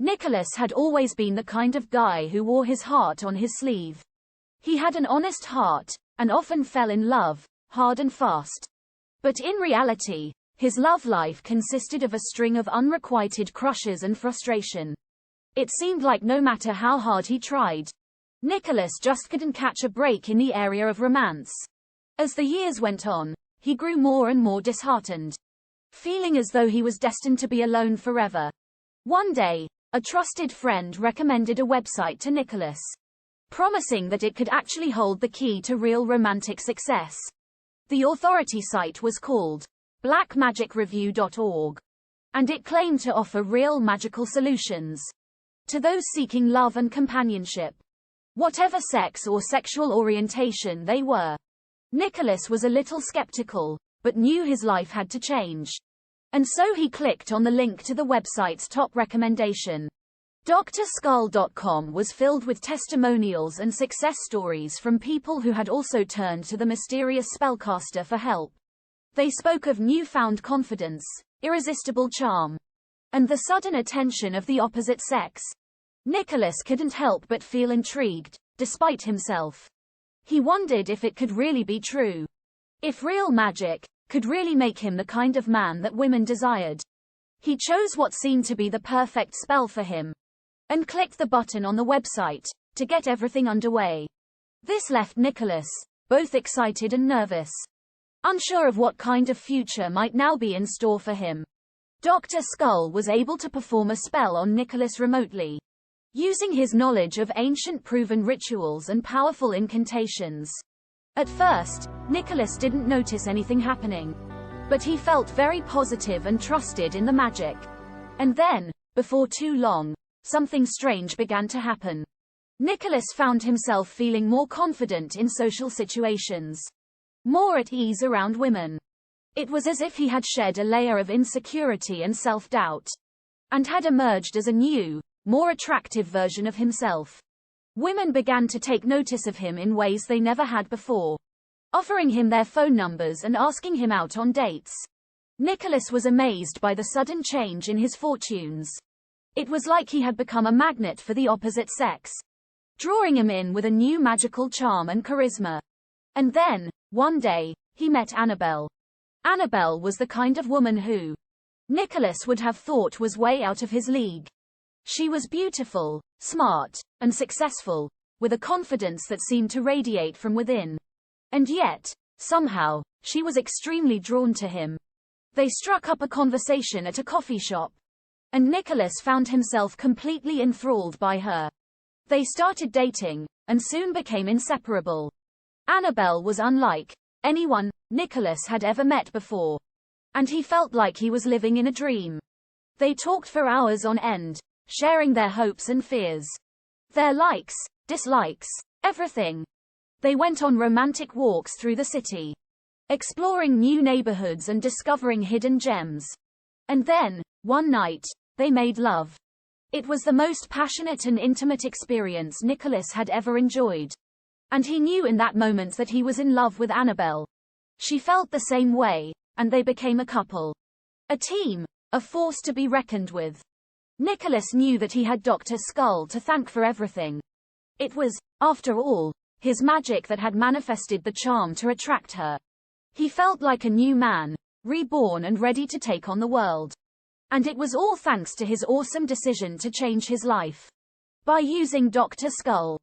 Nicholas had always been the kind of guy who wore his heart on his sleeve. He had an honest heart, and often fell in love, hard and fast. But in reality, his love life consisted of a string of unrequited crushes and frustration. It seemed like no matter how hard he tried, Nicholas just couldn't catch a break in the area of romance. As the years went on, he grew more and more disheartened, feeling as though he was destined to be alone forever. One day, a trusted friend recommended a website to Nicholas, promising that it could actually hold the key to real romantic success. The authority site was called blackmagicreview.org, and it claimed to offer real magical solutions to those seeking love and companionship, whatever sex or sexual orientation they were. Nicholas was a little skeptical, but knew his life had to change. And so he clicked on the link to the website's top recommendation. DrSkull.com was filled with testimonials and success stories from people who had also turned to the mysterious Spellcaster for help. They spoke of newfound confidence, irresistible charm, and the sudden attention of the opposite sex. Nicholas couldn't help but feel intrigued, despite himself. He wondered if it could really be true. If real magic could really make him the kind of man that women desired. He chose what seemed to be the perfect spell for him, and clicked the button on the website to get everything underway. This left Nicholas both excited and nervous, unsure of what kind of future might now be in store for him. Dr. Skull was able to perform a spell on Nicholas remotely, using his knowledge of ancient proven rituals and powerful incantations. At first, Nicholas didn't notice anything happening, but he felt very positive and trusted in the magic. And then, before too long, something strange began to happen. Nicholas found himself feeling more confident in social situations, more at ease around women. It was as if he had shed a layer of insecurity and self-doubt, and had emerged as a new, more attractive version of himself. Women began to take notice of him in ways they never had before, offering him their phone numbers and asking him out on dates. Nicholas was amazed by the sudden change in his fortunes. It was like he had become a magnet for the opposite sex, drawing him in with a new magical charm and charisma. And then, one day, he met Annabelle. Annabelle was the kind of woman who Nicholas would have thought was way out of his league. She was beautiful, smart, and successful, with a confidence that seemed to radiate from within. And yet, somehow, she was extremely drawn to him. They struck up a conversation at a coffee shop, and Nicholas found himself completely enthralled by her. They started dating, and soon became inseparable. Annabelle was unlike anyone Nicholas had ever met before, and he felt like he was living in a dream. They talked for hours on end, sharing their hopes and fears, their likes, dislikes, everything. They went on romantic walks through the city, exploring new neighborhoods and discovering hidden gems. And then, one night, they made love. It was the most passionate and intimate experience Nicholas had ever enjoyed. And he knew in that moment that he was in love with Annabelle. She felt the same way, and they became a couple. A team, a force to be reckoned with. Nicholas knew that he had Dr. Skull to thank for everything. It was, after all, his magic that had manifested the charm to attract her. He felt like a new man, reborn and ready to take on the world. And it was all thanks to his awesome decision to change his life by using Dr. Skull.